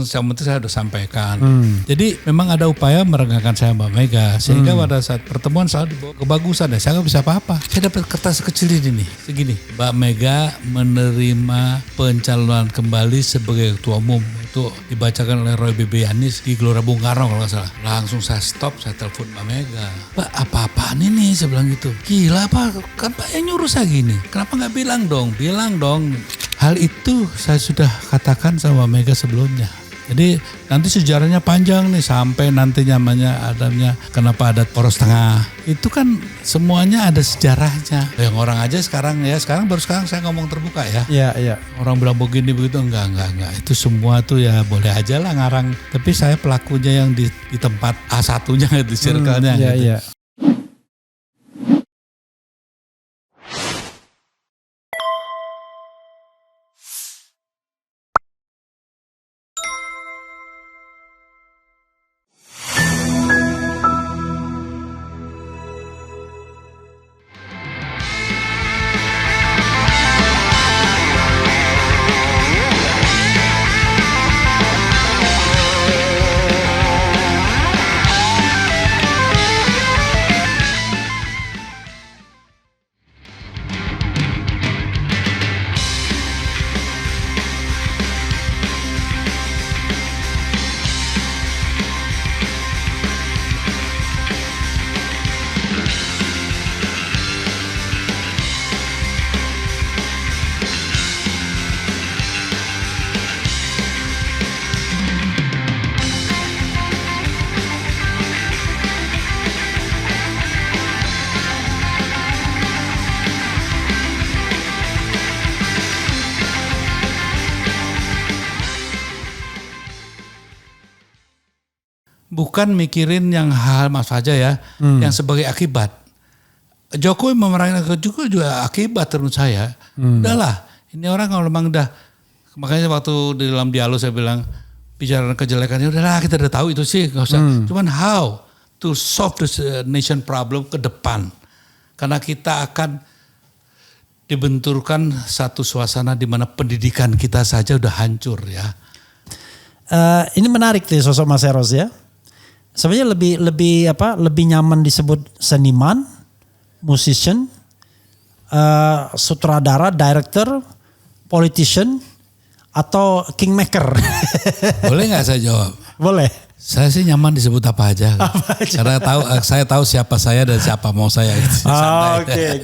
Sama itu saya sudah sampaikan. Jadi memang ada upaya merenggakan saya Mbak Mega. Sehingga pada saat pertemuan selalu dibawa kebagusan. Saya nggak bisa apa-apa. Saya dapat kertas kecil ini. Segini. Mbak Mega menerima pencalonan kembali sebagai ketua umum. Itu dibacakan oleh Roy B. Yanis di Gelora Bung Karno kalau nggak salah. Langsung saya stop, saya telepon Mbak Mega. Mbak apa-apaan ini? Saya bilang gitu. Gila Pak, kan Pak yang nyuruh saya gini. Kenapa nggak bilang dong? Bilang dong. Hal itu saya sudah katakan sama Mega sebelumnya. Jadi nanti sejarahnya panjang nih sampai nanti adanya kenapa ada poros tengah. Itu kan semuanya ada sejarahnya. Yang orang aja sekarang baru sekarang saya ngomong terbuka ya. Iya. Orang bilang begini begitu enggak. Itu semua tuh ya boleh aja lah ngarang. Tapi saya pelakunya yang di tempat A1-nya di circle-nya gitu. Iya. Bukan mikirin yang hal mas saja ya, yang sebagai akibat. Jokowi memerangi juga akibat menurut saya. Udahlah, ini orang kalau memang makanya waktu di dalam dialog saya bilang bicara kejelekannya, udahlah kita udah tahu itu sih, nggak usah. Cuman how to solve this nation problem ke depan, karena kita akan dibenturkan satu suasana di mana pendidikan kita saja udah hancur ya. Ini menarik tuh sosok Mas Eros ya. Sebenarnya lebih nyaman disebut seniman, musician, sutradara, director, politician, atau kingmaker. Boleh nggak saya jawab? Boleh. Saya sih nyaman disebut apa aja. Karena saya tahu siapa saya dan siapa mau saya. Oke.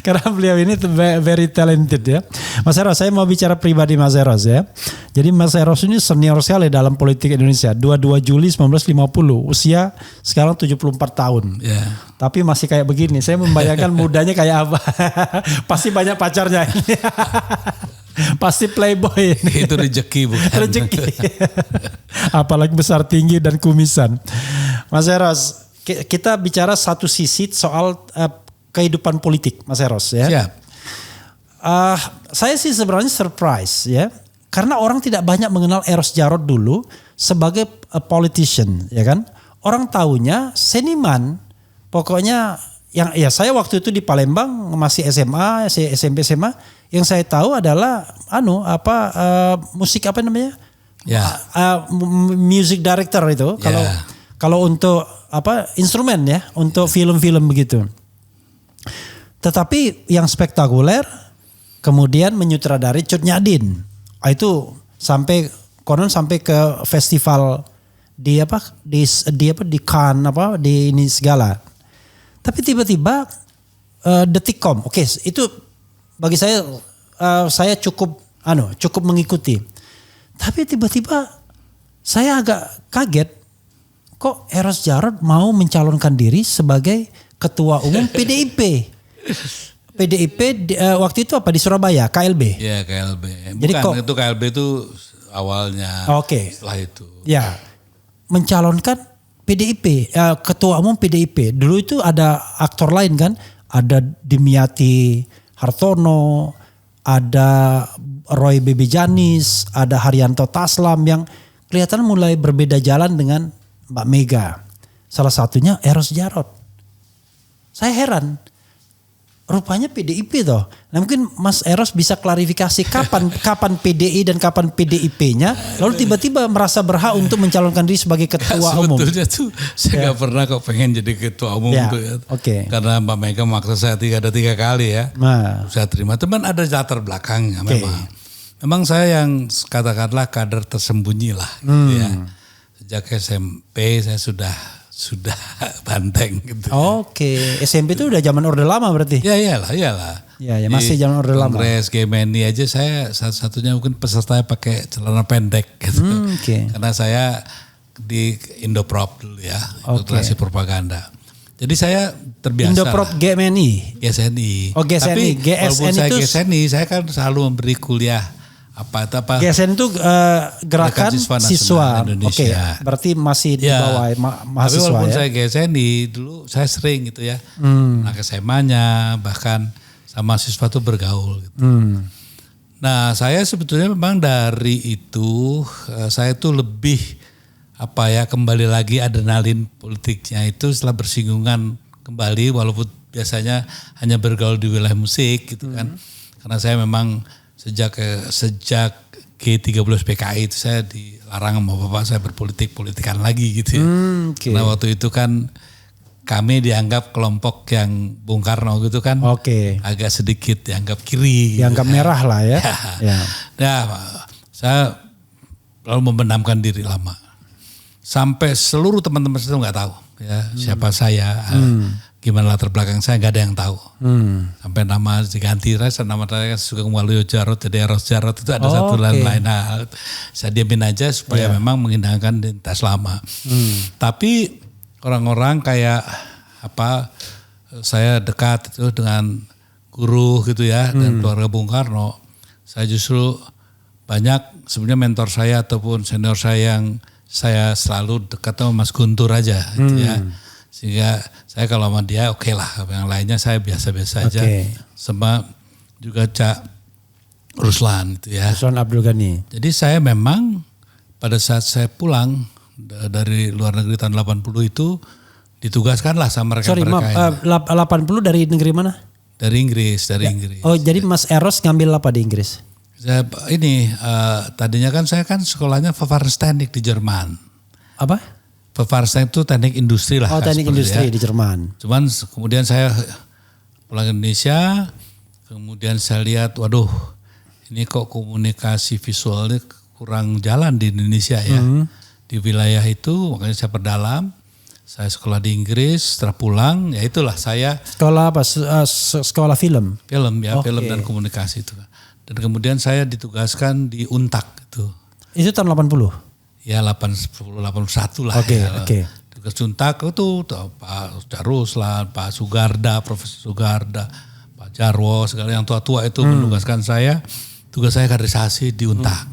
Karena beliau ini very talented ya. Mas Eros, saya mau bicara pribadi Mas Eros ya. Jadi Mas Eros ini senior sekali dalam politik Indonesia. 22 Juli 1950, usia sekarang 74 tahun. Yeah. Tapi masih kayak begini. Saya membayangkan mudanya kayak apa. Pasti banyak pacarnya ini. Pasti playboy ini. Itu rezeki bukan? Rezeki. Apalagi besar tinggi dan kumisan. Mas Eros, kita bicara satu sisi soal kehidupan politik Mas Eros ya. Siap. Saya sih sebenarnya surprise ya. Karena orang tidak banyak mengenal Eros Djarot dulu sebagai politician ya kan. Orang taunya seniman. Pokoknya yang ya saya waktu itu di Palembang masih SMA, SMP SMA, yang saya tahu adalah musik apa namanya? Music director itu. Kalau untuk instrumen ya, untuk film-film begitu. Tetapi yang spektakuler kemudian menyutradari Cut Nyak Itu sampai ke festival di Cannes di ini segala. Tapi tiba-tiba Detikcom, oke, itu bagi saya cukup mengikuti. Tapi tiba-tiba saya agak kaget, kok Eros Djarot mau mencalonkan diri sebagai ketua umum PDIP. PDIP waktu itu apa di Surabaya, KLB? Iya, KLB. Jadi itu KLB itu awalnya. Oke. Setelah itu. Ya, mencalonkan PDIP, ketua umum PDIP. Dulu itu ada aktor lain kan, ada Dimyati Hartono, ada Roy B. Janis, ada Haryanto Taslam yang kelihatan mulai berbeda jalan dengan Mbak Mega. Salah satunya Eros Djarot. Saya heran. rupanya PDIP toh. Nah mungkin Mas Eros bisa klarifikasi kapan PDI dan kapan PDIP-nya, lalu tiba-tiba merasa berhak untuk mencalonkan diri sebagai ketua umum. Sebetulnya tuh saya nggak pernah kok pengen jadi ketua umum tuh ya. Karena Mbak Mega maksa saya ada tiga kali ya. Nah. Saya terima, teman ada latar belakangnya memang. Memang saya yang katakanlah kader tersembunyi lah gitu ya. Sejak SMP saya sudah banteng gitu. SMP itu udah zaman Orde Lama berarti? Ya iyalah. Ya masih zaman Orde Lama. Kongres GMNI aja saya satu-satunya mungkin peserta pakai celana pendek gitu. Karena saya di Indoprop dulu ya, Indoktrinasi Propaganda. Jadi saya terbiasa. Indoprop GMNI? GSNI. GSNI. Tapi GSN walaupun saya itu GSNI, saya kan selalu memberi kuliah apa. GSN itu gerakan siswa Indonesia. Berarti masih di bawah mahasiswa. Tapi walaupun ya. saya GSNI dulu saya sering gitu ya. Anak SMA-nya bahkan sama siswa tuh bergaul gitu. Nah, saya sebetulnya memang dari itu saya tuh lebih kembali lagi adrenalin politiknya itu setelah bersinggungan kembali walaupun biasanya hanya bergaul di wilayah musik gitu kan. Karena saya memang sejak G13 PKI itu saya dilarang sama bapak saya berpolitikan lagi gitu ya. Karena waktu itu kan kami dianggap kelompok yang Bung Karno gitu kan agak sedikit dianggap kiri. Dianggap merah lah ya. Nah, saya lalu membenamkan diri lama. Sampai seluruh teman-teman saya nggak tahu ya siapa saya. Gimana latar belakang saya nggak ada yang tahu. Sampai nama diganti, nama saya Sugeng Waluyo Jarot jadi Eros Jarot itu ada satu lain. Nah, saya diamin aja supaya memang menghilangkan identitas lama. Tapi orang-orang kayak saya dekat itu dengan guru gitu ya dan keluarga Bung Karno. Saya justru banyak sebenarnya mentor saya ataupun senior saya yang saya selalu dekat sama Mas Guntur aja gitu ya. Sehingga saya kalau sama dia oke lah, yang lainnya saya biasa-biasa aja. Sama juga Cak Ruslan gitu ya. Ruslan Abdul Ghani. Jadi saya memang pada saat saya pulang dari luar negeri tahun 80 itu ditugaskan lah sama mereka. 80 dari negeri mana? Dari Inggris. Oh jadi Mas Eros ngambil apa di Inggris? Saya tadinya kan saya sekolahnya Verfahrensteknik di Jerman. Apa? Verfahrensteknik itu teknik industri lah. Teknik industri di Jerman. Cuman kemudian saya pulang ke Indonesia, kemudian saya lihat, waduh ini kok komunikasi visualnya kurang jalan di Indonesia ya. Di wilayah itu makanya saya perdalam, saya sekolah di Inggris, setelah pulang ya itulah saya. Sekolah apa? Sekolah film? Film dan komunikasi itu. Dan kemudian saya ditugaskan di Untak itu. Itu tahun 80? Ya 81 lah. Tugas Untak itu Pak Ruslan, Pak Sugarda, Profesor Sugarda, Pak Jarwo, segala yang tua-tua itu menugaskan saya. Tugas saya kaderisasi di Untak.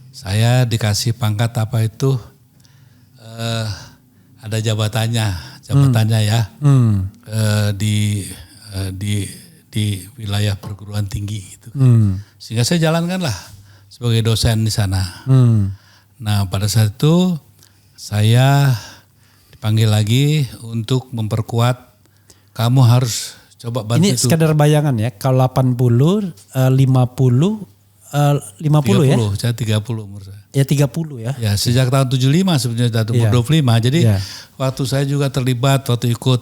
Saya dikasih pangkat ada jabatannya ya di wilayah perguruan tinggi gitu. Sehingga saya jalankan lah sebagai dosen di sana. Nah pada saat itu saya dipanggil lagi untuk memperkuat, kamu harus coba bantu ini itu. Sekadar bayangan ya, kalau 80, 50 ya? Saya 30 umur saya. Ya 30 ya. Ya sejak tahun 75 sebenarnya umur 25. Jadi waktu saya juga terlibat, waktu ikut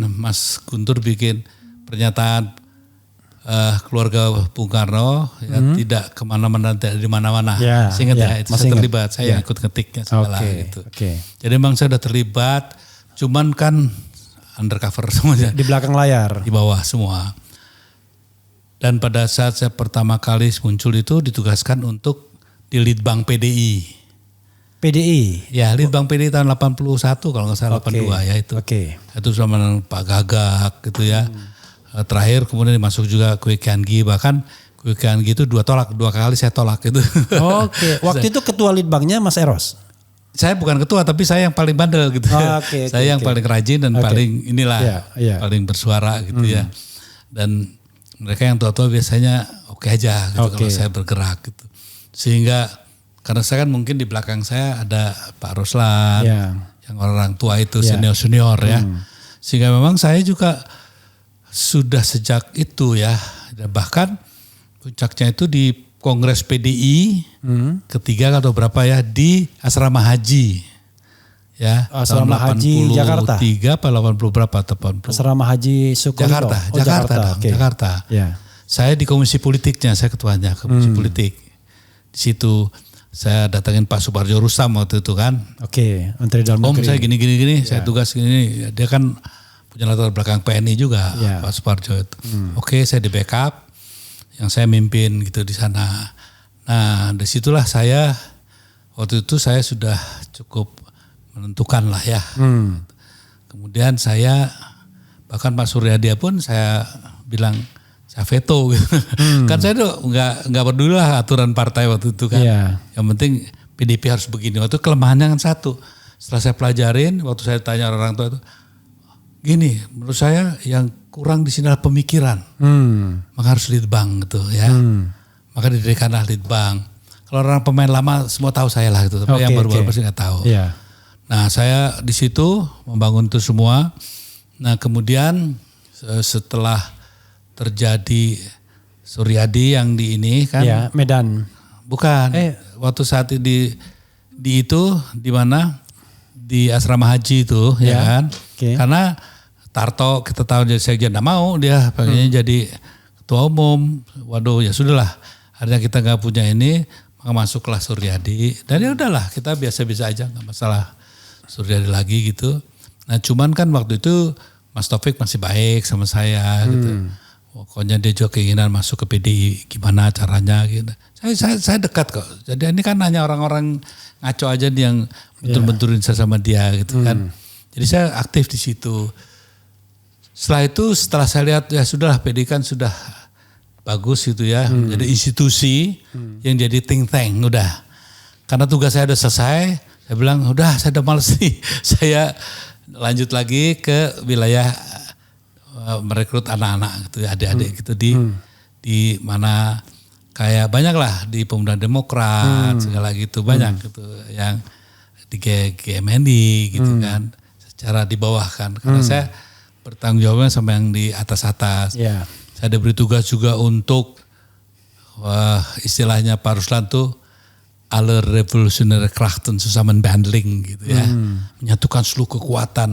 Mas Guntur bikin pernyataan keluarga Bung Karno tidak kemana-mana, tidak di mana-mana. Seingat itu saya terlibat, saya ikut ngetiknya segala gitu. Jadi memang saya sudah terlibat, cuman kan undercover semuanya. Di belakang layar. Di bawah semua. Dan pada saat saya pertama kali muncul itu ditugaskan untuk di Litbang PDI. Ya, Litbang PDI tahun 81 kalau nggak salah 82 ya itu. Itu sama Pak Gagak gitu ya. Terakhir kemudian masuk juga Kwi Kian-gi, bahkan Kwi Kian-gi itu dua kali saya tolak itu. Waktu itu ketua Litbangnya Mas Eros? Saya bukan ketua tapi saya yang paling bandel gitu. Saya yang paling rajin dan paling paling bersuara gitu ya. Dan mereka yang tua-tua biasanya oke aja gitu kalau saya bergerak gitu. Sehingga karena saya kan mungkin di belakang saya ada Pak Ruslan yang orang tua itu senior ya. Sehingga memang saya juga sudah sejak itu ya. Dan bahkan puncaknya itu di Kongres PDI ketiga atau berapa ya di Asrama Haji. Ya, Asrama Haji Jakarta. 83 apa 80 berapa? 80. Asrama Haji Sukolilo. Jakarta. Ya. Saya di komisi politiknya, saya ketuanya komisi politik. Di situ saya datangin Pak Suparjo Rustam waktu itu kan. Oke, Menteri Dalam Negeri. Negeri. Saya gini, saya tugas gini. Dia kan punya latar belakang PNI juga, Pak Suparjo itu. Oke, saya di backup, yang saya mimpin gitu di sana. Nah, disitulah saya waktu itu saya sudah cukup menentukan lah ya. Kemudian saya bahkan Pak Suryadia pun saya bilang saya veto gitu. Kan saya tuh nggak peduli lah aturan partai waktu itu kan. Yang penting PDIP harus begini. Waktu kelemahannya kan satu. Setelah saya pelajarin, waktu saya tanya orang tua itu, gini, menurut saya yang kurang di sini adalah pemikiran. Maka harus lead bank gitu ya. Maka didirikanlah lead bank. Kalau orang pemain lama semua tahu saya lah gitu, tapi yang baru-baru pasti nggak tahu. Nah, saya di situ membangun itu semua. Nah, kemudian setelah terjadi Suryadi yang di ini kan? Ya, Medan. Bukan. Waktu saat di itu di mana? Di Asrama Haji itu, ya kan? Karena Tarto kita tahu jadi sekjen, nggak mau dia pengennya jadi ketua umum. Waduh, ya sudahlah. Akhirnya kita nggak punya ini, maka masuklah Suryadi. Dan ya udahlah, kita biasa-biasa aja, nggak masalah. Suryadi lagi gitu. Nah cuman kan waktu itu Mas Taufik masih baik sama saya gitu. Pokoknya dia juga keinginan masuk ke PDI, gimana caranya gitu. Saya dekat kok. Jadi ini kan hanya orang-orang ngaco aja yang bentur-benturin saya sama dia gitu kan. Jadi saya aktif di situ. Setelah saya lihat ya sudahlah PDI kan sudah bagus gitu ya. Jadi institusi yang jadi think tank udah. Karena tugas saya udah selesai. Saya bilang udah saya udah males nih. Saya lanjut lagi ke wilayah merekrut anak-anak gitu, adik-adik gitu di mana kayak banyak lah di Pemuda Demokrat segala gitu banyak gitu yang di GMND gitu kan secara di bawah kan karena saya bertanggung jawabnya sama yang di atas-atas. Saya diberi tugas juga untuk istilahnya Pak Ruslan tuh alle revolutionäre Krachten zusammen bundling gitu ya. Menyatukan seluruh kekuatan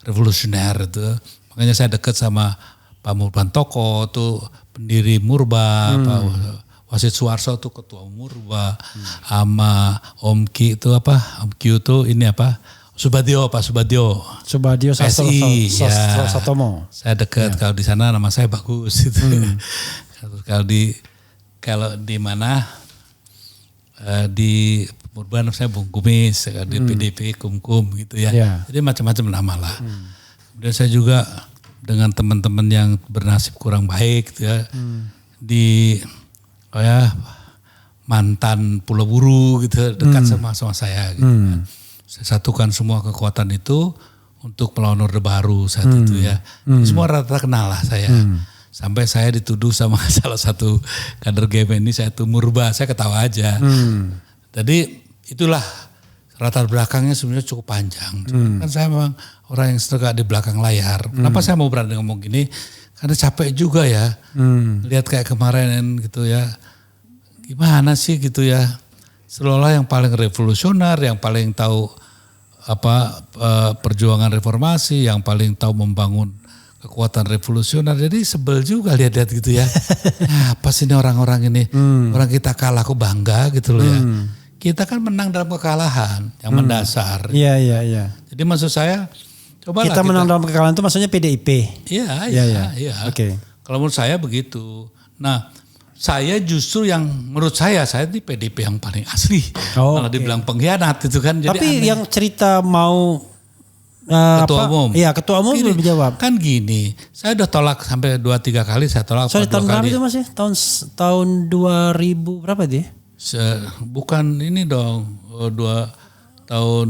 revolusioner itu. Makanya saya dekat sama Pak Murbantoko tuh pendiri Murba, Pak Wasit Suarso tuh ketua Murba, sama Om Ki itu apa? Om Ki itu ini apa? Pak Subadio PSI, Sastromo. Saya dekat kalau di sana nama saya bagus itu. Kalau di mana di Murban saya Bung Kumis, di PDP Kumkum gitu ya. Jadi macam-macam nama lah. Kemudian saya juga dengan teman-teman yang bernasib kurang baik gitu ya. Di mantan Pulau Buru gitu dekat sama saya gitu kan. Saya satukan semua kekuatan itu untuk melawan Orde Baru saat itu ya. Semua rata-rata kenal lah saya. Sampai saya dituduh sama salah satu kader GMNI saya tuh Murba, saya ketawa aja. Jadi itulah latar belakangnya sebenarnya cukup panjang. Kan saya memang orang yang suka di belakang layar. Kenapa saya mau berani ngomong gini? Karena capek juga ya. Lihat kayak kemarin gitu ya. Gimana sih gitu ya. Seolah-olah yang paling revolusioner, yang paling tahu perjuangan reformasi, yang paling tahu membangun kekuatan revolusioner. Jadi sebel juga lihat-lihat gitu ya. Apa sih ini orang-orang ini? Orang kita kalah kok bangga gitu loh ya. Kita kan menang dalam kekalahan yang mendasar. Iya. Jadi maksud saya cobalah kita menang dalam kekalahan itu maksudnya PDIP. Iya. Oke. Kalau menurut saya begitu. Nah, saya justru yang menurut saya di PDIP yang paling asli. Malah dibilang pengkhianat itu kan. Jadi tapi aneh. Yang cerita mau ketua umum. Iya, ketua umum belum dijawab. Kan gini, saya udah tolak sampai 2-3 kali saya tolak. Sorry, tahun berapa itu Mas ya? Tahun 2000 berapa dia? Bukan ini dong, tahun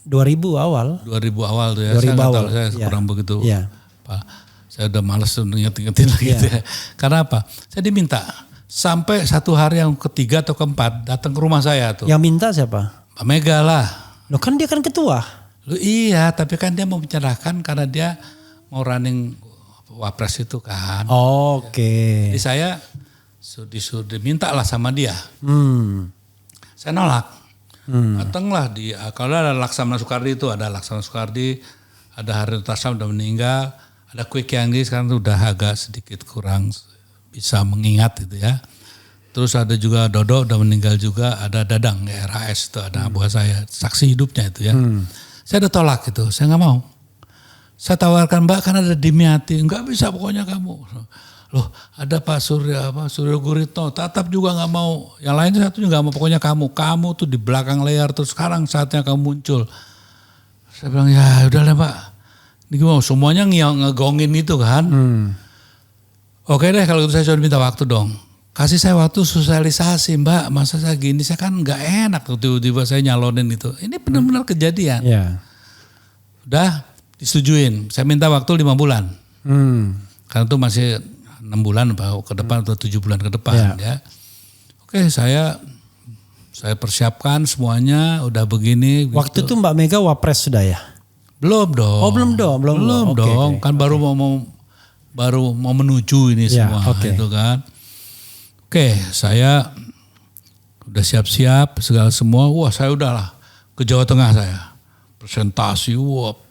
2000 awal. 2000 awal tuh ya. 2000 saya awal. Saya kurang begitu. Iya. Pak, saya udah males ingetin lagi gitu ya. Karena apa? Saya diminta sampai satu hari yang ketiga atau keempat datang ke rumah saya tuh. Yang minta siapa? Pak Mega lah. Loh kan dia kan ketua. Iya, tapi kan dia mau menyerahkan karena dia mau running wapres itu kan. Oke. Jadi saya sudah minta lah sama dia. Saya nolak. Datanglah kalau ada Laksamana Soekardi itu, ada Laksamana Soekardi, ada Haryono Tasam udah meninggal, ada Kwek Kiangdi sekarang udah agak sedikit kurang bisa mengingat gitu ya. Terus ada juga Dodo udah meninggal juga, ada Dadang RHS itu ada buah saya, saksi hidupnya itu ya. Saya udah tolak itu, saya nggak mau. Saya tawarkan Mbak kan ada Dimyati, nggak bisa pokoknya kamu. Loh ada Pak Suryo Guritno, tetap juga nggak mau. Yang lain satu juga nggak mau, pokoknya kamu tuh di belakang layar terus sekarang saatnya kamu muncul. Saya bilang ya udah lah Pak, ini gimana? Semuanya ngegongin itu kan. Oke deh kalau gitu saya cuma minta waktu dong. Kasih saya waktu sosialisasi Mbak, masa saya gini, saya kan nggak enak tuh tiba-tiba saya nyalonin itu. Ini benar-benar kejadian. Yeah. Udah disetujuin, saya minta waktu 5 bulan. Karena itu masih 6 bulan ke depan atau 7 bulan ke depan ya. Oke saya persiapkan semuanya udah begini. Waktu gitu. itu Mbak Mega wapres sudah ya? Belum dong. Oh belum dong. Okay. Kan baru mau menuju ini semua itu kan. Oke, saya udah siap-siap segala semua. Wah, saya udahlah ke Jawa Tengah saya. Presentasi,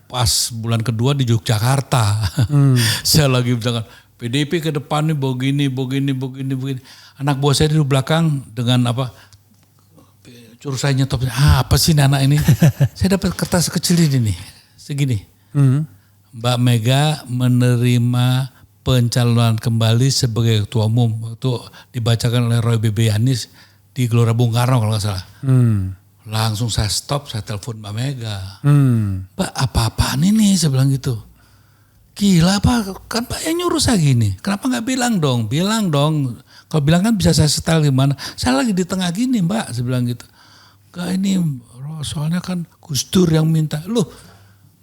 pas bulan kedua di Yogyakarta. Saya lagi bilang PDIP ke depan nih begini. Anak buah saya di belakang dengan curus saya nyetop. Apa sih anak ini? Saya dapat kertas kecil ini nih, segini. Mbak Mega menerima pencalonan kembali sebagai ketua umum waktu dibacakan oleh Roy B. Yanis di Gelora Bung Karno kalau nggak salah. Langsung saya stop, saya telepon Mbak Mega. Mbak apa-apaan ini? Saya bilang gitu. Gila Pak, kan Pak yang nyuruh saya gini. Kenapa nggak bilang dong? Bilang dong. Kalau bilang kan bisa saya setel gimana. Saya lagi di tengah gini Mbak, saya bilang gitu. Gak ini soalnya kan Gus Dur yang minta. Loh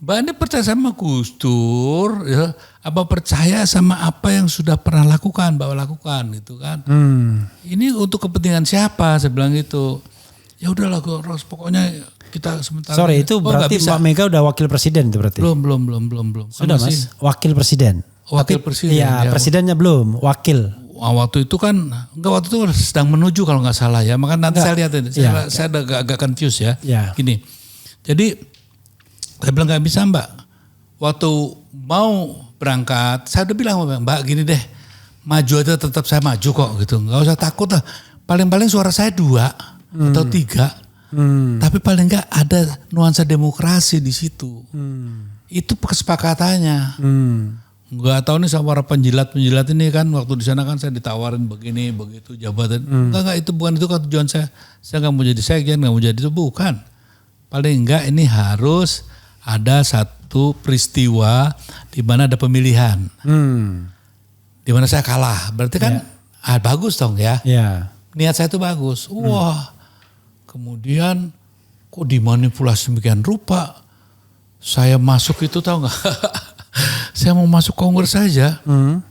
Mbak ini percaya sama Gus Dur, ya, apa percaya sama apa yang sudah pernah lakukan, Mbak lakukan gitu kan. Ini untuk kepentingan siapa, saya bilang gitu. Ya udahlah Ros, pokoknya kita sementara. Sorry itu berarti Mbak Mega udah wakil presiden itu berarti? Belum. Sudah Mas, wakil presiden. Wakil presiden. Iya ya, presidennya belum, wakil. Waktu itu kan, waktu itu sedang menuju kalau nggak salah ya, maka nanti saya lihat ini. Saya agak confused ya. Gini, jadi saya bilang nggak bisa Mbak. Waktu mau berangkat, saya udah bilang Mbak gini deh, maju aja tetap saya maju kok gitu. Nggak usah takut lah. Paling suara saya 2 atau 3. Tapi paling nggak ada nuansa demokrasi di situ. Itu kesepakatannya. Nggak tahu nih sama para penjilat ini kan waktu di sana kan saya ditawarin begini begitu jabatan. Enggak itu bukan itu kan tujuan saya. Saya nggak mau jadi sekjen, nggak mau jadi itu bukan. Paling enggak ini harus ada satu peristiwa di mana ada pemilihan, di mana saya kalah, berarti kan bagus dong ya. Niat saya itu bagus. Wah, kemudian kok dimanipulasi demikian rupa. Saya masuk itu tahu nggak? Saya mau masuk kongres saja.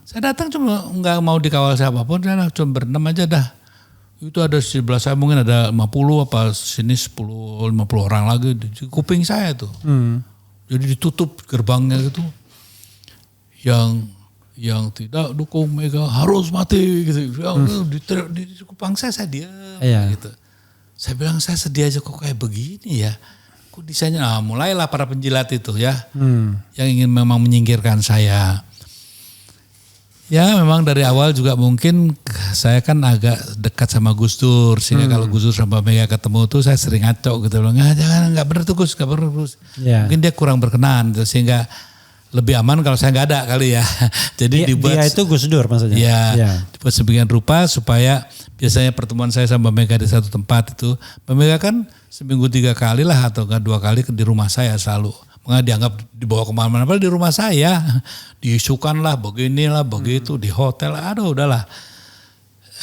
Saya datang cuma nggak mau dikawal siapapun, saya cuma berenam aja dah. Itu ada di sebelah saya mungkin ada 50 apa sini 10-50 orang lagi di kuping saya tuh. Jadi ditutup gerbangnya gitu. Yang tidak dukung Mega harus mati gitu. Di kupang saya diam gitu. Saya bilang saya sedih aja kok kayak begini ya. Kok desainnya mulailah para penjilat itu ya. Yang ingin memang menyingkirkan saya. Ya memang dari awal juga mungkin saya kan agak dekat sama Gus Dur. Sehingga kalau Gus Dur sama Mega ketemu tuh saya sering ngaco gitu. Jangan gak bener tuh Gus, gak bener Gus. Mungkin dia kurang berkenan gitu, sehingga lebih aman kalau saya gak ada kali ya. Jadi dibuat. Dia itu Gus Dur maksudnya? Dibuat sebagian rupa supaya biasanya pertemuan saya sama Mega di satu tempat itu. Mega kan seminggu 3 kali lah atau 2 kali di rumah saya selalu. Nggak dianggap dibawa kemana-mana, padahal di rumah saya diisukan lah beginilah begitu di hotel, aduh udahlah.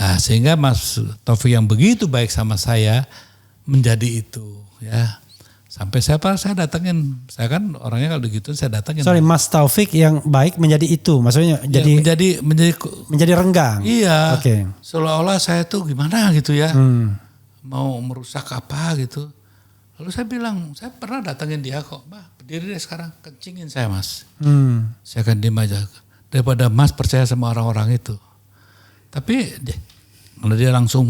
Nah, sehingga Mas Taufik yang begitu baik sama saya menjadi itu ya. Sampai saya datangin, saya kan orangnya kalau gitu saya datangin. Sorry, Mas Taufik yang baik menjadi itu, maksudnya menjadi renggang. Iya. Oke. Seolah-olah saya tuh gimana gitu ya, mau merusak apa gitu. Lalu saya bilang, saya pernah datangin dia kok, Mbak berdiri deh sekarang, kencingin saya Mas. Saya akan diem aja. daripada Mas percaya sama orang-orang itu. Tapi kalau dia langsung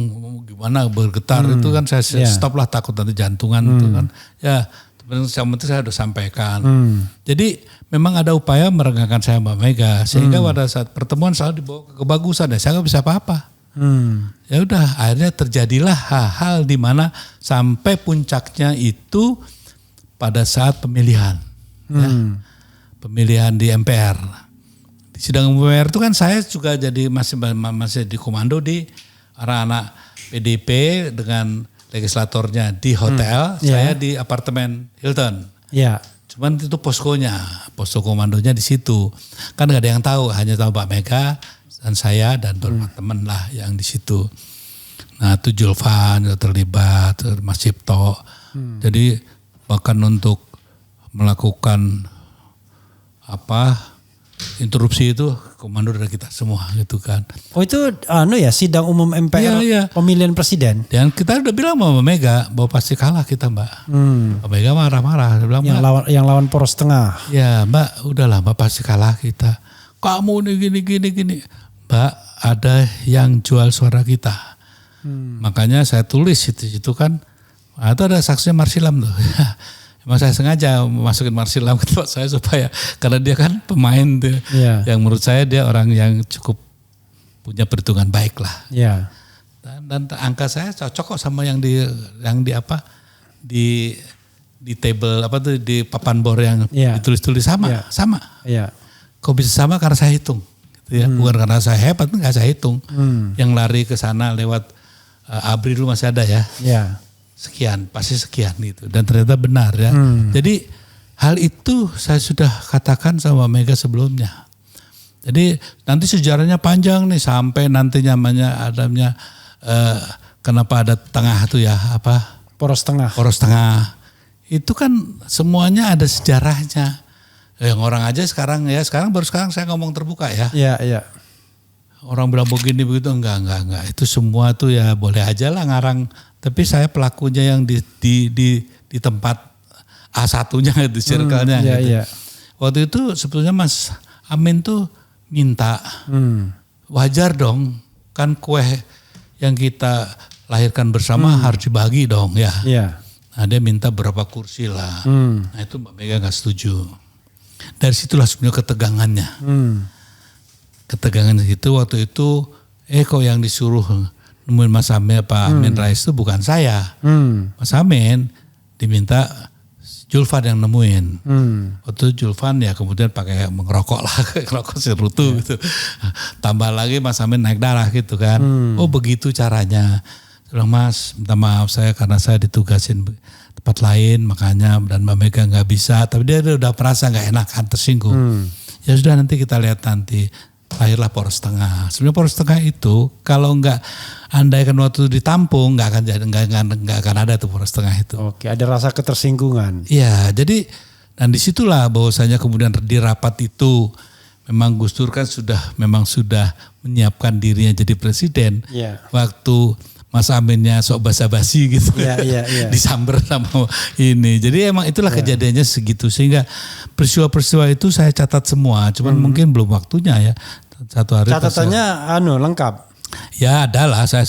gimana bergetar itu kan saya stop lah, takut nanti jantungan itu kan. Ya yang penting saya udah sampaikan. Jadi memang ada upaya merenggangkan saya Mbak Mega sehingga pada saat pertemuan selalu dibawa ke kebagusan ya saya nggak bisa apa-apa. Ya udah akhirnya terjadilah hal-hal di mana sampai puncaknya itu pada saat pemilihan. Ya, pemilihan di MPR. Di sidang MPR itu kan saya juga jadi masih di komando di anak-anak PDP dengan legislatornya di hotel, saya di apartemen Hilton. Cuman itu posko komandonya di situ. Kan gak ada yang tahu, hanya tahu Mbak Mega dan saya dan beberapa teman lah yang di situ. Nah itu Julvan terlibat, Mas Cipto. Jadi bahkan untuk melakukan interupsi itu komando dari kita semua gitu kan. Oh itu sidang umum MPR pemilihan presiden. Dan kita udah bilang sama Mbak Mega bahwa pasti kalah kita Mbak. Mbak Mega marah-marah. Dia bilang, yang lawan poros tengah. Ya Mbak udahlah Mbak pasti kalah kita. Kamu nih gini. Mbak ada yang jual suara kita. Makanya saya tulis itu kan. Itu ada saksinya Marsilam tuh. Emang saya sengaja masukin Marsilam ke tempat saya supaya karena dia kan pemain tuh, yang menurut saya dia orang yang cukup punya perhitungan baik lah. Dan angka saya cocok kok sama yang di table di papan bor yang ditulis-tulis sama. Kok bisa sama karena saya hitung, gitu ya. Bukan karena saya hebat, nggak saya hitung. Yang lari ke sana lewat ABRI dulu masih ada ya. Sekian, pasti sekian gitu. Dan ternyata benar ya. Jadi hal itu saya sudah katakan sama Mega sebelumnya. Jadi nanti sejarahnya panjang nih sampai nanti adanya kenapa ada tengah tuh ya poros tengah. Itu kan semuanya ada sejarahnya. Yang orang aja sekarang baru sekarang saya ngomong terbuka ya. Orang bilang begini begitu enggak. Itu semua tuh ya boleh aja lah ngarang. Tapi saya pelakunya yang di tempat A1-nya di circle-nya. Waktu itu sebetulnya Mas Amin tuh minta wajar dong kan kue yang kita lahirkan bersama harus dibagi dong ya. Nah dia minta berapa kursi lah. Nah itu Mbak Mega gak setuju. Dari situlah sebenarnya ketegangannya. Ketegangan itu waktu itu kok yang disuruh nemuin Mas Amin Pak Amin Rais itu bukan saya. Mas Amin diminta Julvan yang nemuin. Waktu Julvan ya kemudian pakai mengerokok lah, ngerokok serutu gitu. Tambah lagi Mas Amin naik darah gitu kan. Oh begitu caranya. Bilang Mas minta maaf karena saya ditugasin tempat lain makanya dan Mbak Mega gak bisa. Tapi dia udah merasa gak enak kan tersinggung. Ya sudah nanti kita lihat nanti. Lahirlah poros tengah. Sebenarnya poros tengah itu kalau nggak andaikan waktu ditampung nggak akan ada tuh poros tengah itu. Oke, ada rasa ketersinggungan. Iya, jadi dan disitulah bahwasanya kemudian di rapat itu memang Gus Dur kan sudah menyiapkan dirinya jadi presiden. Waktu Mas Aminnya sok basa-basi gitu, disamber sama ini. Jadi emang itulah kejadiannya segitu sehingga peristiwa-peristiwa itu saya catat semua. Cuman mungkin belum waktunya ya. Satu hari catatannya lengkap. Ya adalah saya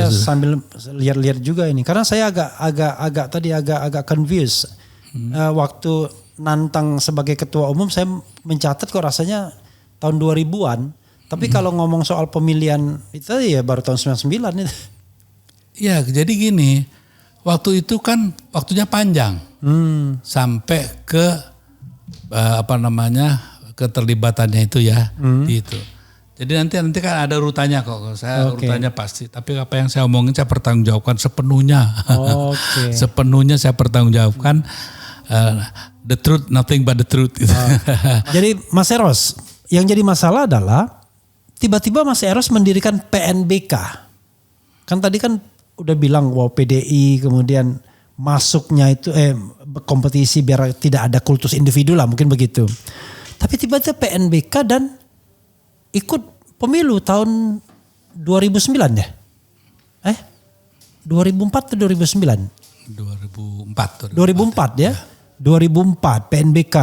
sambil lihat-lihat juga ini karena saya agak confused. Waktu nantang sebagai ketua umum saya mencatat kok rasanya tahun 2000-an. Tapi kalau ngomong soal pemilihan itu ya baru tahun 99 itu. Ya jadi gini, waktu itu kan waktunya panjang. Sampai ke keterlibatannya itu ya. Gitu. Jadi nanti kan ada urutannya kok. Saya urutannya pasti. Tapi apa yang saya omongin saya pertanggungjawabkan sepenuhnya. Sepenuhnya saya pertanggungjawabkan. The truth, nothing but the truth. Jadi Mas Eros, yang jadi masalah adalah tiba-tiba Mas Eros mendirikan PNBK. Kan tadi kan udah bilang wow PDI kemudian masuknya itu kompetisi biar tidak ada kultus individu lah mungkin begitu. Tapi tiba-tiba PNBK dan ikut pemilu tahun 2009 ya? 2004 atau 2009? 2004 ya? 2004 PNBK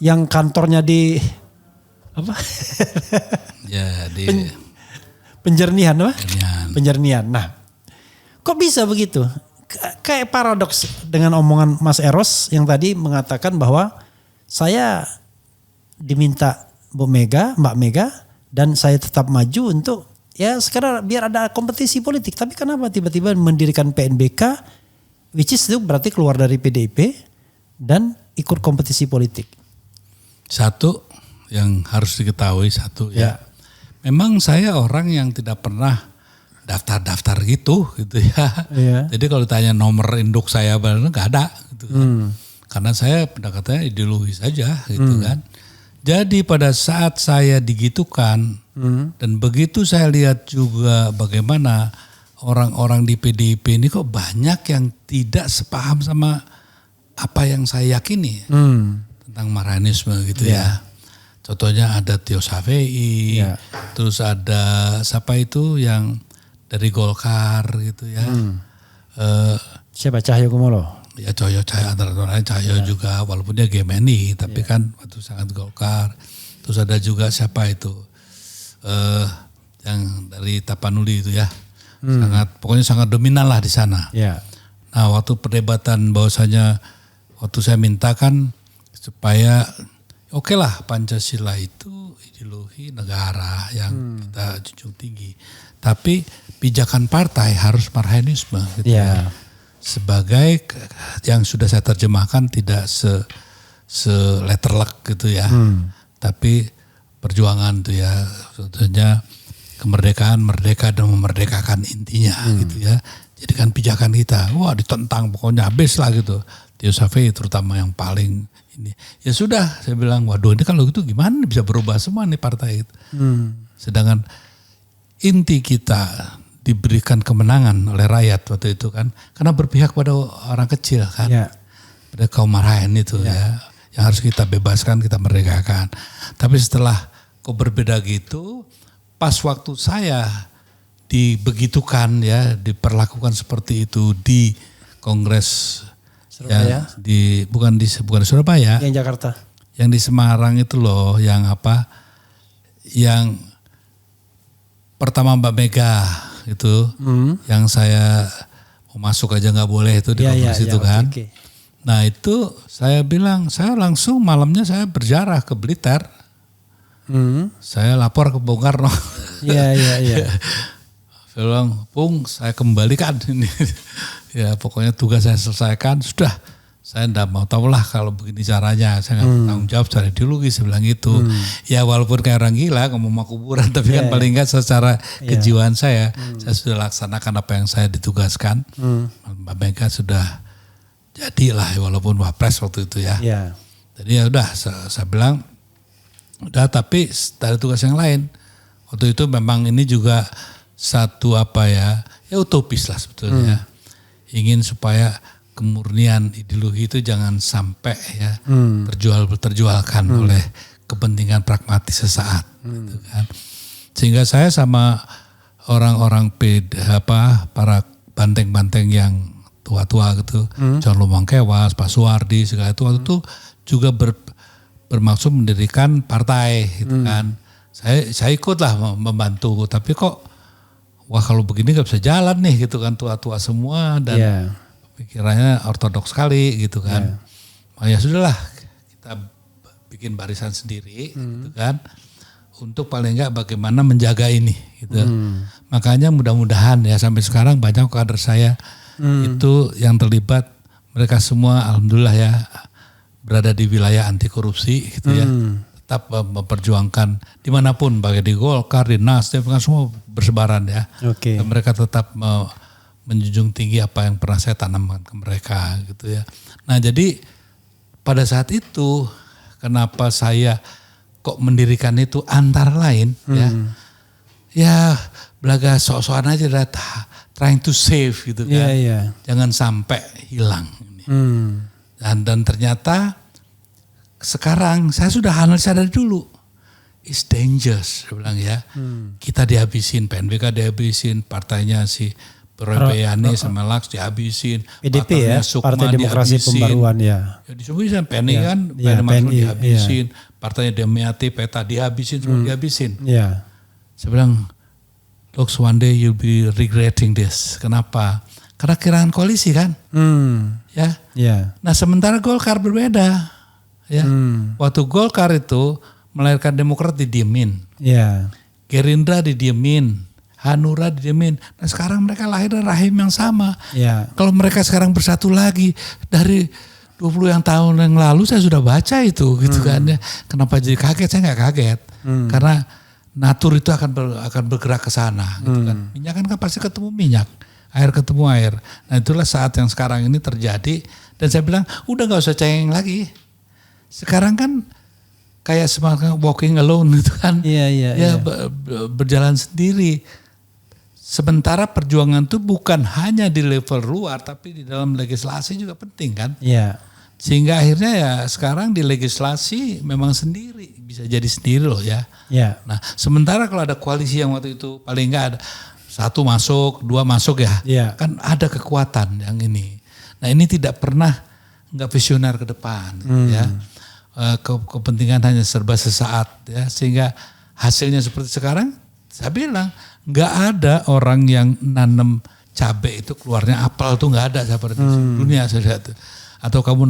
yang kantornya di apa? Ya di Penjernihan apa? Penjernihan. Penjernihan. Nah, kok bisa begitu? Kayak paradoks dengan omongan Mas Eros yang tadi mengatakan bahwa saya diminta Mbak Mega dan saya tetap maju untuk ya sekarang biar ada kompetisi politik. Tapi kenapa tiba-tiba mendirikan PNBK, which is itu berarti keluar dari PDIP dan ikut kompetisi politik? Satu yang harus diketahui ya. Memang saya orang yang tidak pernah daftar gitu ya. Iya. Jadi kalau tanya nomor induk saya benar nggak ada gitu kan. Karena saya pendekatannya ideologi saja gitu kan. Jadi pada saat saya digitukan dan begitu saya lihat juga bagaimana orang-orang di PDIP ini kok banyak yang tidak sepaham sama apa yang saya yakini tentang Marhaenisme gitu ya. Contohnya ada Tio Safei, terus ada siapa itu yang dari Golkar gitu ya. Siapa Cahyokumolo? Ya Cahyo antara lain Cahyo juga walaupun dia GMNI tapi kan waktu sangat Golkar. Terus ada juga siapa itu yang dari Tapanuli itu ya. Pokoknya sangat dominan lah di sana. Nah waktu perdebatan bahwasanya waktu saya mintakan supaya oke lah Pancasila itu ideologi negara yang kita junjung tinggi. Tapi pijakan partai harus Marhaenisme gitu ya. Sebagai yang sudah saya terjemahkan tidak letterlek gitu ya. Tapi perjuangan tuh ya. Contohnya kemerdekaan, merdeka dan memerdekakan intinya gitu ya. Jadi kan pijakan kita, wah ditentang pokoknya habis lah gitu. Tio Safei terutama yang paling ini. Ya sudah saya bilang, waduh ini kalau gitu gimana bisa berubah semua nih partai itu. Sedangkan inti kita diberikan kemenangan oleh rakyat waktu itu kan. Karena berpihak pada orang kecil kan. Pada kaum Marhaen itu ya. Yang harus kita bebaskan, kita merdekakan. Tapi setelah kok berbeda gitu, pas waktu saya dibegitukan ya, diperlakukan seperti itu di Kongres Surabaya. Ya, bukan di Surabaya. Yang Jakarta. Yang di Semarang itu loh, yang apa? Yang pertama Mbak Mega itu, yang saya mau masuk aja nggak boleh itu di kongres itu kan. Okay. Nah itu saya bilang, saya langsung malamnya saya berjarah ke Blitar. Saya lapor ke Bung Karno. Iya. Saya bilang, Bung saya kembalikan ini. Ya pokoknya tugas saya selesaikan, sudah. Saya enggak mau tahu lah kalau begini caranya. Saya enggak bertanggung jawab secara ideologi, saya bilang gitu. Ya walaupun kayak orang gila ngomong mau kuburan, tapi kan paling enggak secara kejiwaan saya sudah laksanakan apa yang saya ditugaskan. Mbak Mega sudah jadilah walaupun wapres waktu itu ya. Jadi ya udah saya bilang, udah tapi ada tugas yang lain. Waktu itu memang ini juga satu ya utopis lah sebetulnya. Ingin supaya kemurnian ideologi itu jangan sampai ya terjualkan oleh kepentingan pragmatis sesaat. Gitu kan. Sehingga saya sama orang-orang para banteng-banteng yang tua-tua gitu, John Lomang Kewas, Pak Suwardi segala itu waktu itu juga bermaksud mendirikan partai gitu kan. Saya ikutlah membantu, tapi kok wah kalau begini gak bisa jalan nih gitu kan, tua-tua semua dan pikirannya ortodoks sekali gitu kan. Ya sudahlah kita bikin barisan sendiri gitu kan, untuk paling enggak bagaimana menjaga ini gitu. Makanya mudah-mudahan ya sampai sekarang banyak kader saya itu yang terlibat, mereka semua alhamdulillah ya berada di wilayah anti korupsi gitu ya. Tetap memperjuangkan dimanapun, baik di Golkar, di Nasdem, kan semua bersebaran ya. Dan mereka tetap menjunjung tinggi apa yang pernah saya tanamkan ke mereka gitu ya. Nah jadi pada saat itu kenapa saya kok mendirikan itu antara lain ya belaga sok-sokan aja trying to save gitu kan. Jangan sampai hilang. Dan ternyata sekarang saya sudah analisa dari dulu. It's dangerous, saya bilang ya. Kita dihabisin, PNBK dihabisin, partainya si Proyane sama Laks dihabisin. PDP ya, Sukma Partai Demokrasi dihabisin. Pembaruan ya. Ya disebutkan PNI kan, Ya, PNI PNI, dihabisin. Partainya Demiati, Peta dihabisin, semua dihabisin. Ya. Saya bilang, look, one day you'll be regretting this. Kenapa? Karena kehilangan koalisi kan. Ya. Ya. Nah sementara Golkar berbeda. Ya. Waktu Golkar itu melahirkan Demokrat didiemin. Ya. Gerindra didiemin. Hanura didiemin. Nah sekarang mereka lahir dari rahim yang sama. Ya. Kalau mereka sekarang bersatu lagi dari 20 tahun yang lalu saya sudah baca itu gitu kan ya. Kenapa jadi kaget? Saya nggak kaget. Karena natur itu akan bergerak ke sana gitu kan. Minyak kan pasti ketemu minyak. Air ketemu air. Nah itulah saat yang sekarang ini terjadi. Dan saya bilang udah nggak usah cengeng lagi. Sekarang kan kayak semangat walking alone gitu kan. Iya. Berjalan sendiri. Sementara perjuangan itu bukan hanya di level luar, tapi di dalam legislasi juga penting kan. Iya. Sehingga akhirnya ya sekarang di legislasi memang sendiri, bisa jadi sendiri loh ya. Iya. Nah sementara kalau ada koalisi yang waktu itu paling enggak ada 1 masuk, 2 masuk ya. Iya. Kan ada kekuatan yang ini. Nah ini tidak pernah enggak visioner ke depan ya. Kepentingan hanya serba sesaat ya. Sehingga hasilnya seperti sekarang saya bilang nggak ada orang yang nanam cabai itu keluarnya apel tuh nggak ada seperti dunia saya lihat. Atau kamu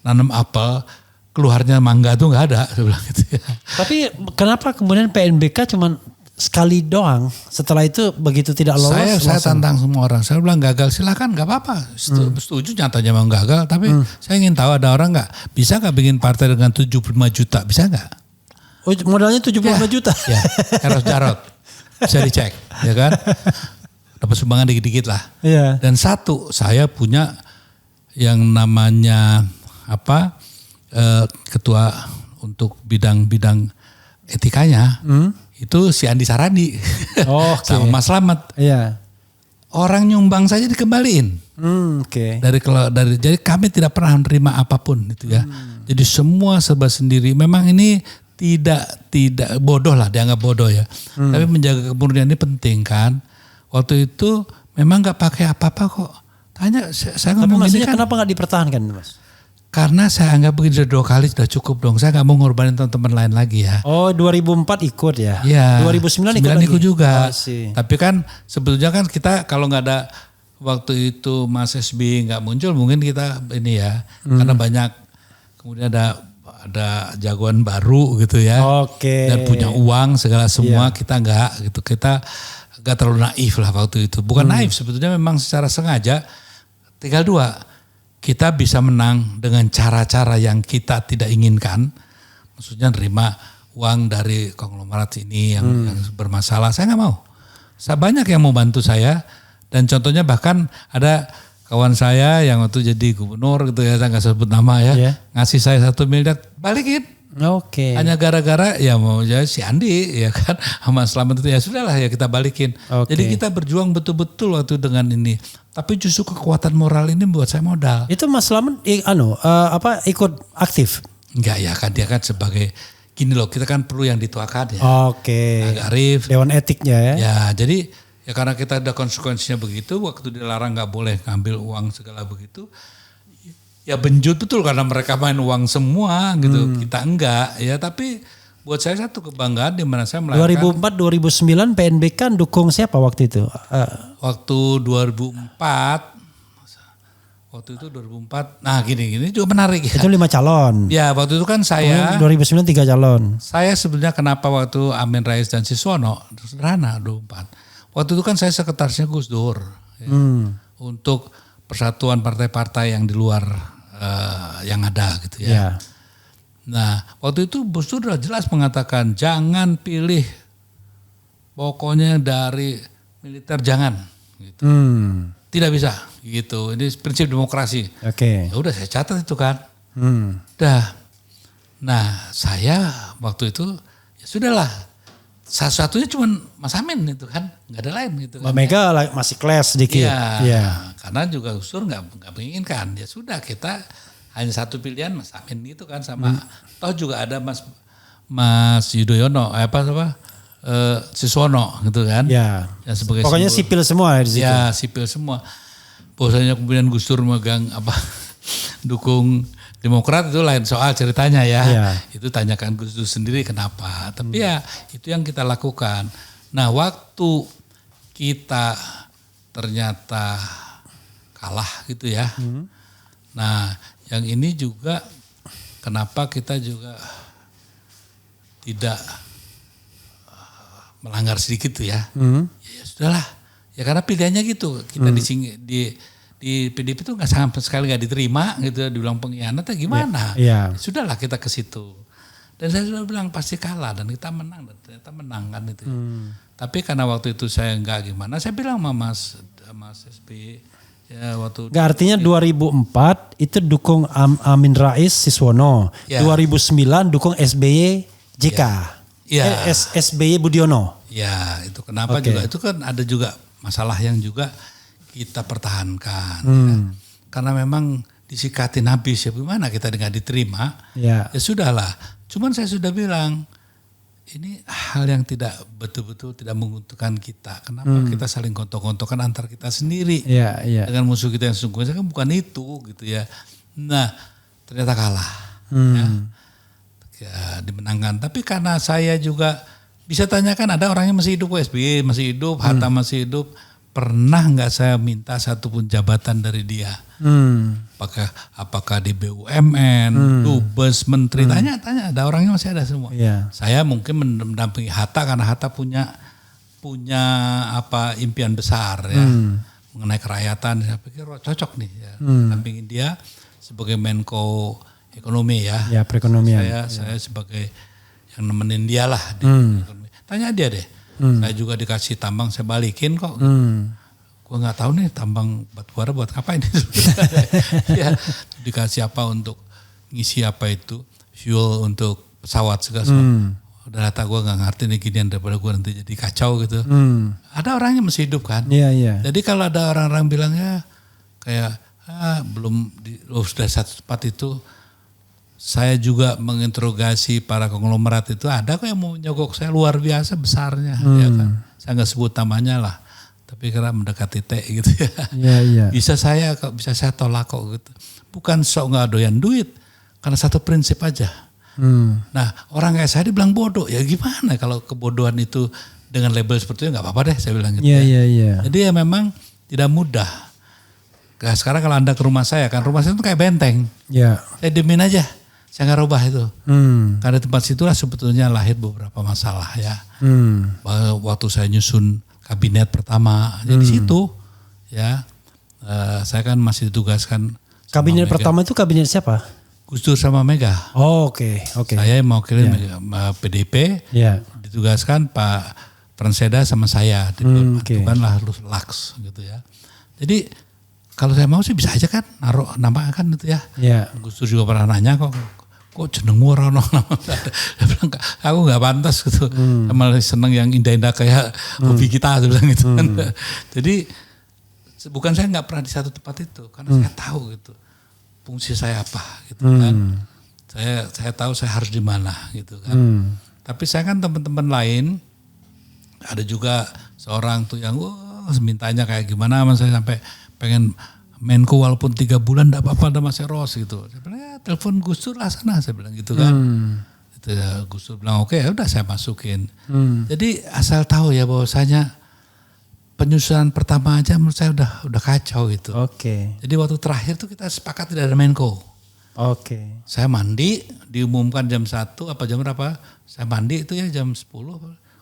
nanam apel keluarnya mangga tuh nggak ada saya bilang gitu ya. Tapi kenapa kemudian PNBK cuma sekali doang, setelah itu begitu tidak lolos? Saya tantang semua orang, saya bilang gagal silakan nggak apa-apa, setuju nyatanya mau gagal, tapi saya ingin tahu ada orang nggak bisa nggak bikin partai dengan 75 juta, bisa nggak? Oh, modalnya 75 juta? Ya, Eros Jarot. Bisa dicek, ya kan? Dapat sumbangan dikit-dikit lah. Iya. Dan satu, saya punya yang namanya ketua untuk bidang-bidang etikanya, itu si Andi Sarandi, sama Mas Slamet. Iya. Orang nyumbang saja dikembaliin. Oke. Jadi kami tidak pernah menerima apapun, gitu ya. Jadi semua serba sendiri. Memang ini tidak bodoh lah, dianggap bodoh ya. Tapi menjaga kemurnian ini penting kan. Waktu itu memang nggak pakai apa-apa kok. Tanya saya ngomong ini kan. Kenapa nggak dipertahankan Mas? Karena saya anggap begini 2 kali sudah cukup dong. Saya nggak mau ngorbanin teman-teman lain lagi ya. Oh 2004 ikut ya? Iya. 2009 ikut juga. Oh, tapi kan sebetulnya kan kita kalau nggak ada waktu itu Mas SBY nggak muncul mungkin kita ini ya. Karena banyak kemudian ada jagoan baru gitu ya. Oke. Dan punya uang segala semua kita enggak gitu. Kita enggak terlalu naif lah waktu itu. Bukan naif sebetulnya memang secara sengaja tinggal 2. Kita bisa menang dengan cara-cara yang kita tidak inginkan. Maksudnya nerima uang dari konglomerat ini yang bermasalah. Saya enggak mau. Banyak yang mau bantu saya dan contohnya bahkan ada kawan saya yang waktu jadi gubernur gitu ya, saya nggak sebut nama ya, ngasih saya 1 miliar, balikin. Oke. Hanya gara-gara ya mau jadi si Andi ya kan, sama Slamet itu ya sudahlah ya kita balikin. Jadi kita berjuang betul-betul waktu dengan ini. Tapi justru kekuatan moral ini buat saya modal. Itu Mas Slamet ikut aktif? Enggak ya kan, dia kan sebagai gini loh, kita kan perlu yang dituakan ya. Oke. Agak Arif. Dewan etiknya ya. Ya jadi ya karena kita ada konsekuensinya begitu, waktu dilarang nggak boleh ngambil uang segala begitu, ya benjut betul karena mereka main uang semua gitu, kita enggak ya. Tapi buat saya satu kebanggaan di mana saya melahirkan. 2004-2009 PNBK dukung siapa waktu itu? Waktu 2004, nah gini juga menarik ya. Itu 5 calon. Ya waktu itu kan saya. 2009 3 calon. Saya sebenarnya kenapa waktu Amin Rais dan Siswono, sederhana 2004. Waktu itu kan saya sekretarisnya Gus Dur ya, untuk persatuan partai-partai yang di luar yang ada gitu ya. Yeah. Nah waktu itu Gus Dur sudah jelas mengatakan jangan pilih pokoknya dari militer jangan. Gitu. Tidak bisa gitu. Ini prinsip demokrasi. Oke. Ya udah saya catat itu kan. Nah saya waktu itu ya sudahlah. Satu-satunya cuma Mas Amin itu kan, nggak ada lain gitu kan. Mbak Mega masih kelas sedikit. Iya, karena juga Gus Dur nggak menginginkan. Ya sudah kita hanya satu pilihan Mas Amin gitu kan sama. Toh juga ada Mas Yudhoyono, Siswono gitu kan. Ya. Ya sebagai Pokoknya simbol. sipil semua di situ. Ya sipil semua. Bahwasanya kemudian Gus Dur megang dukung Demokrat itu lain soal ceritanya ya. Ya. Itu tanyakan Gus Dur sendiri kenapa. Tapi ya itu yang kita lakukan. Nah waktu kita ternyata kalah gitu ya. Nah yang ini juga kenapa kita juga tidak melanggar sedikit tuh ya. Ya sudahlah. Ya karena pilihannya gitu. Kita di PDIP itu nggak sampai sekali nggak diterima gitu, dibilang pengkhianat ya gimana? Ya. Sudahlah kita ke situ. Dan saya sudah bilang pasti kalah dan kita menang dan ternyata menang kan itu. Tapi karena waktu itu saya nggak gimana, saya bilang sama Mas SBY ya waktu. Nggak, artinya 2004 itu dukung Amin Rais Siswono, Ya. 2009 dukung SBY JK, Ya. SBY Budiono. Ya itu kenapa Oke. juga itu kan ada juga masalah yang juga kita pertahankan. Ya. Karena memang disikatin habis ya gimana kita nggak diterima. Ya. Ya sudahlah. Cuman saya sudah bilang ini hal yang tidak betul-betul tidak menguntungkan kita. Kenapa kita saling gontok-gontokan antar kita sendiri Ya, ya. dengan musuh kita yang sesungguhnya kan bukan itu gitu ya. Nah ternyata kalah. Ya, dimenangkan. Tapi karena saya juga bisa tanyakan ada orang yang masih hidup, SBY masih hidup, Hatta masih hidup. Pernah nggak saya minta satupun jabatan dari dia? Apakah di BUMN, Dubes, Menteri, tanya ada orangnya masih ada semua. Ya. Saya mungkin mendampingi Hatta karena Hatta punya apa impian besar ya mengenai kerakyatan. Saya pikir cocok nih ya, mendampingi dia sebagai Menko Ekonomi ya. Ya, perekonomian. Saya sebagai yang nemenin dia lah di ekonomi. Tanya dia deh. Saya juga dikasih tambang saya balikin kok. Gue nggak tahu nih tambang batubara buat ngapain. Ya, dikasih apa untuk ngisi apa itu fuel untuk pesawat segala sesuatu. Udah data gue nggak ngerti nih ginian daripada gue nanti jadi kacau gitu. Ada orangnya masih hidup kan. Iya, iya. Jadi kalau ada orang-orang bilang ya kayak belum sudah satu tempat itu. Saya juga menginterogasi para konglomerat itu ada kok yang mau nyogok saya luar biasa besarnya ya kan. Saya nggak sebut namanya lah. Tapi karena mendekati T gitu ya. Iya, iya. Bisa saya tolak kok gitu. Bukan sok nggak doyan duit. Karena satu prinsip aja. Nah orang kayak saya dibilang bodoh. Ya gimana kalau kebodohan itu dengan label seperti itu nggak apa-apa deh saya bilang gitu Iya, ya. iya, iya. Jadi ya memang tidak mudah. Nah, sekarang kalau Anda ke rumah saya kan rumah saya itu kayak benteng. Ya. Saya diemin aja. Saya nggak rubah itu. Karena tempat situlah sebetulnya lahir beberapa masalah ya. Waktu saya nyusun kabinet pertama, jadi di situ ya. Saya kan masih ditugaskan. Kabinet pertama itu kabinet siapa? Gus Dur sama Mega. Oh, oke. Saya yang mewakili PDIP, Ya. ditugaskan Pak Pranseda sama saya. Ditentukanlah Laks gitu ya. Jadi kalau saya mau sih bisa aja kan naruh nama kan itu ya. Ya. Gus Dur juga pernah nanya kok jenengmu orang nama. Dia bilang aku nggak pantas gitu. Malah seneng yang indah-indah kayak hobi kita dia bilang gitu kan. Jadi bukan saya nggak pernah di satu tempat itu karena saya tahu gitu fungsi saya apa gitu kan. Saya tahu saya harus di mana gitu kan. Tapi saya kan teman-teman lain ada juga seorang tuh yang mintanya kayak gimana sama saya sampai pengen Menko walaupun 3 bulan enggak apa-apa ada Mas Eros gitu. Saya bilang ya telepon Gus Dur lah sana saya bilang gitu kan. Itu ya, Gus Dur bilang oke, ya udah saya masukin. Jadi asal tahu ya bahwasanya penyusunan pertama aja menurut saya udah kacau gitu. Oke. Jadi waktu terakhir tuh kita sepakat tidak ada Menko. Oke. Saya mandi diumumkan jam 1 apa jam berapa? Saya mandi itu ya jam 10.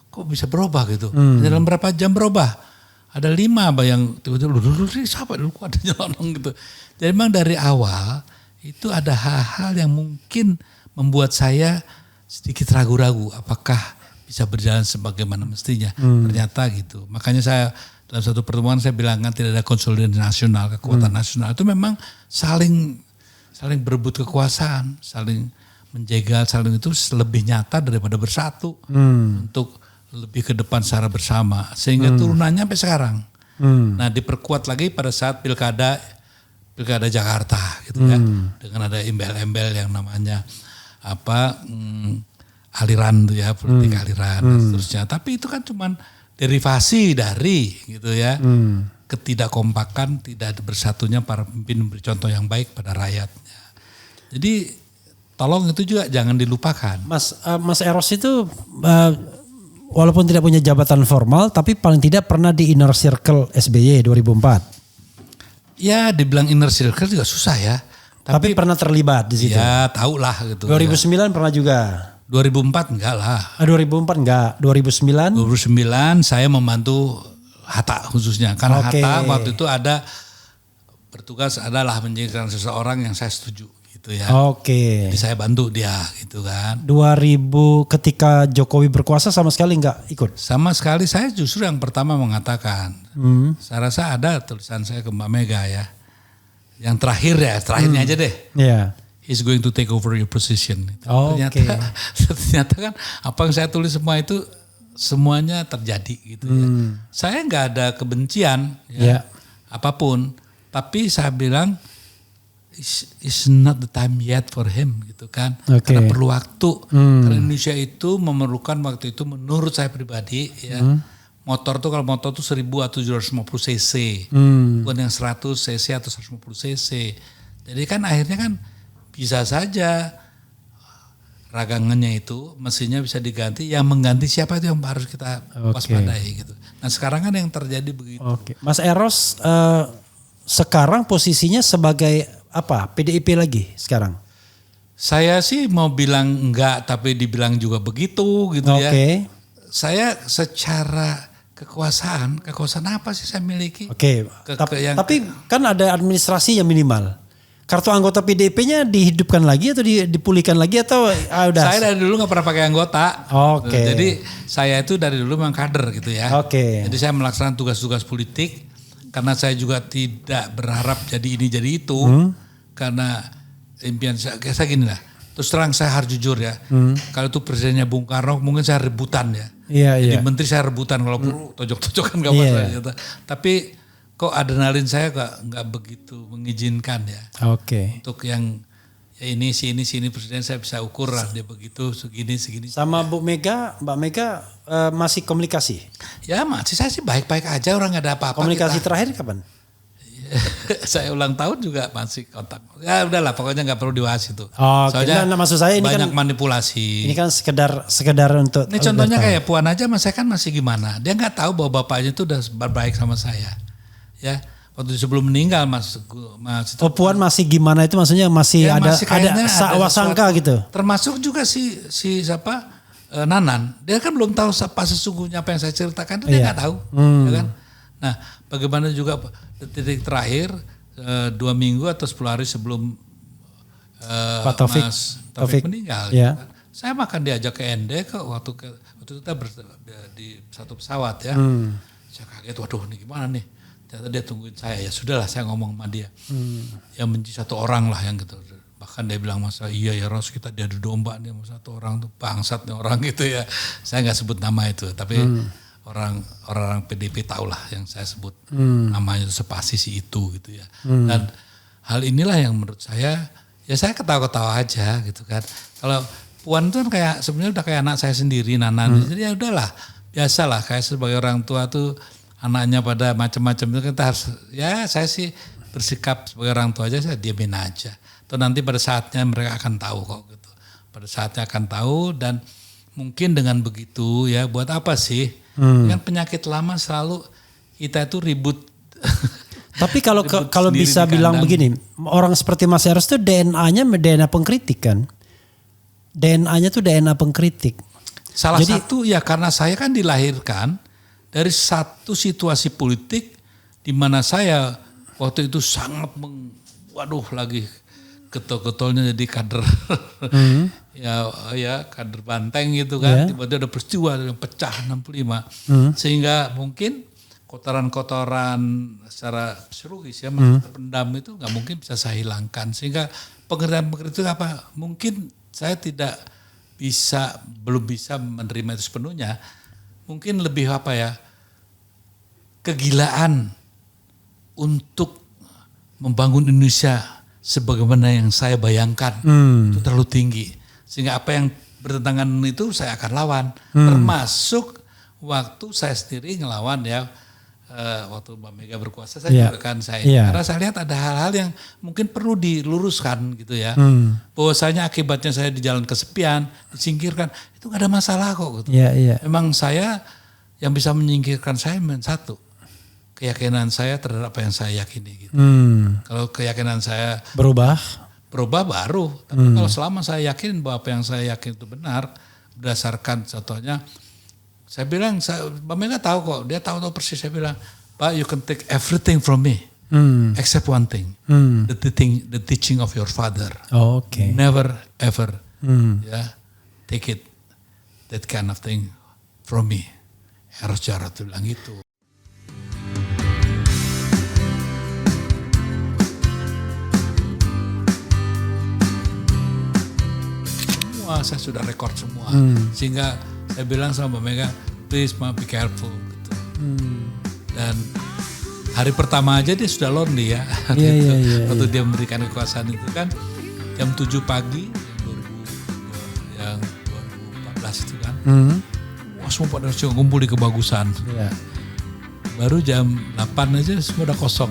Kok bisa berubah gitu? Dalam berapa jam berubah? Ada 5 yang tiba-tiba dulu siapa dulu kok ada nyelonong gitu. Jadi memang dari awal itu ada hal-hal yang mungkin membuat saya sedikit ragu-ragu apakah bisa berjalan sebagaimana mestinya. Ternyata gitu. Makanya saya dalam satu pertemuan saya bilang kan tidak ada konsolidasi nasional, kekuatan nasional. Itu memang saling berebut kekuasaan, saling menjegal, saling itu lebih nyata daripada bersatu untuk lebih ke depan secara bersama sehingga turunannya sampai sekarang. Nah diperkuat lagi pada saat pilkada Jakarta gitu ya dengan ada embel-embel yang namanya aliran tuh ya, politik aliran dan seterusnya. Tapi itu kan cuman derivasi dari gitu ya. Ketidakkompakan, tidak bersatunya para pemimpin memberi contoh yang baik pada rakyatnya. Jadi tolong itu juga jangan dilupakan. Mas Eros itu walaupun tidak punya jabatan formal tapi paling tidak pernah di inner circle SBY 2004. Ya dibilang inner circle juga susah ya. Tapi pernah terlibat di situ. Ya tahu lah gitu. 2009 ya. Pernah juga. 2004 enggak lah. 2004 enggak. 2009? 2009 saya membantu Hatta khususnya. Karena Hatta waktu itu ada bertugas adalah menjadikan seseorang yang saya setuju gitu ya. Jadi saya bantu dia gitu kan. 2000 ketika Jokowi berkuasa sama sekali enggak ikut? Sama sekali, saya justru yang pertama mengatakan. Saya rasa ada tulisan saya ke Mbak Mega ya. Yang terakhir ya, terakhirnya aja deh. Yeah. He's going to take over your position. Ternyata kan apa yang saya tulis semua itu semuanya terjadi gitu ya. Saya nggak ada kebencian ya, apapun. Tapi saya bilang it's not the time yet for him gitu kan. Karena perlu waktu. Karena Indonesia itu memerlukan waktu itu menurut saya pribadi ya. Motor tuh kalau motor tuh 1000 atau 750 cc. Bukan yang 100 cc atau 150 cc. Jadi kan akhirnya kan bisa saja ragangannya itu mesinnya bisa diganti. Yang mengganti siapa itu yang harus kita waspadai gitu. Nah sekarang kan yang terjadi begitu. Mas Eros sekarang posisinya sebagai apa? PDIP lagi sekarang? Saya sih mau bilang enggak tapi dibilang juga begitu gitu ya. Saya secara kekuasaan apa sih saya miliki? Tapi kan ada administrasi yang minimal. Kartu anggota PDIP-nya dihidupkan lagi atau dipulihkan lagi atau udah? Saya dari dulu nggak pernah pakai anggota. Jadi saya itu dari dulu memang kader gitu ya. Jadi saya melaksanakan tugas-tugas politik karena saya juga tidak berharap jadi ini jadi itu. Karena impian saya gini lah. Terus terang saya harus jujur ya. Kalau itu presidennya Bung Karno mungkin saya rebutan ya. Jadi menteri saya rebutan kalau perlu tojok-tojokan gak masalah. Gitu. Tapi kok adrenalin saya nggak begitu mengizinkan ya. Untuk yang ya ini presiden saya bisa ukur lah dia begitu segini. Sama Mbak Mega masih komunikasi? Ya masih, saya sih baik-baik aja, orang nggak ada apa-apa. Komunikasi terakhir kapan? Saya ulang tahun juga masih kontak. Ya udahlah pokoknya nggak perlu dibahas itu. Soalnya maksud saya ini banyak kan manipulasi. Ini kan sekedar untuk. Ini contohnya kayak Puan aja, mas saya kan masih gimana? Dia nggak tahu bahwa bapaknya itu udah berbaik sama saya. Ya waktu sebelum meninggal mas. Puan masih gimana itu maksudnya masih ya, ada wasangka gitu. Termasuk juga si siapa Nanan. Dia kan belum tahu apa sesungguhnya apa yang saya ceritakan. Dia nggak tahu. Ya kan? Nah bagaimana juga titik terakhir 2 minggu atau 10 hari sebelum Pak Taufik meninggal. Ya. Saya makan diajak ke ND waktu kita di satu pesawat ya. Saya kaget, waduh ini gimana nih. Ternyata dia tungguin saya, ya sudahlah saya ngomong sama dia. Yang benci satu orang lah yang gitu. Bahkan dia bilang masa iya ya Ros kita diadu domba nih sama satu orang tuh bangsat nih orang gitu ya. Saya gak sebut nama itu tapi orang PDIP tahulah yang saya sebut namanya itu sepasi si itu gitu ya. Dan hal inilah yang menurut saya ya saya ketawa-ketawa aja gitu kan. Kalau Puan itu kan kayak sebenarnya udah kayak anak saya sendiri Nanan. Jadi ya udahlah biasalah kayak sebagai orang tua tuh anaknya pada macam-macam itu kita harus ya saya sih bersikap sebagai orang tua aja saya diamin aja. Atau nanti pada saatnya mereka akan tahu kok gitu. Pada saatnya akan tahu dan mungkin dengan begitu ya buat apa sih? Kan penyakit lama selalu kita itu ribut. Tapi kalau bisa bilang begini, orang seperti Mas Eros itu DNA-nya DNA pengkritik kan? DNA-nya tuh DNA pengkritik. Salah satu ya karena saya kan dilahirkan dari satu situasi politik di mana saya waktu itu sangat lagi getol-getolnya jadi kader ya kader banteng gitu kan. Tiba-tiba ada peristiwa yang pecah 65 sehingga mungkin kotoran-kotoran secara psikologis ya terpendam itu nggak mungkin bisa saya hilangkan sehingga pengertian itu apa mungkin saya belum bisa menerima itu sepenuhnya. Mungkin lebih kegilaan untuk membangun Indonesia sebagaimana yang saya bayangkan itu terlalu tinggi sehingga apa yang bertentangan itu saya akan lawan. Termasuk waktu saya sendiri ngelawan ya, waktu Mbak Mega berkuasa saya juga kan karena saya lihat ada hal-hal yang mungkin perlu diluruskan gitu ya. Bahwasanya akibatnya saya di jalan kesepian, disingkirkan, itu gak ada masalah kok gitu. Memang saya yang bisa menyingkirkan saya satu, keyakinan saya terhadap apa yang saya yakini gitu. Kalau keyakinan saya berubah baru. Tapi kalau selama saya yakin bahwa apa yang saya yakin itu benar, berdasarkan contohnya, saya bilang, Mbak Mega tahu kok, dia tahu persis. Saya bilang, Pak, you can take everything from me, except one thing, the teaching of your father. Never ever, take it, that kind of thing from me. Eros Jarot bilang gitu. Saya sudah record semua, sehingga saya bilang sama Mbak Mega, please Ma, be careful gitu. Dan hari pertama aja dia sudah lonely ya, waktu dia memberikan kekuasaan itu kan jam 7 pagi yang 2014 itu kan, wah semua pada ngumpul di Kebagusan. Baru jam 8 aja semua udah kosong,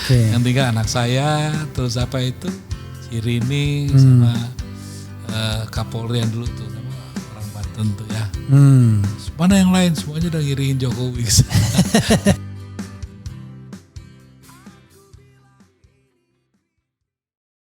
yang tinggal anak saya, terus apa itu si Rini sama Kapolri yang dulu tuh nama orang Banten tuh ya. Mana yang lain semuanya udah ngiriin Jokowi.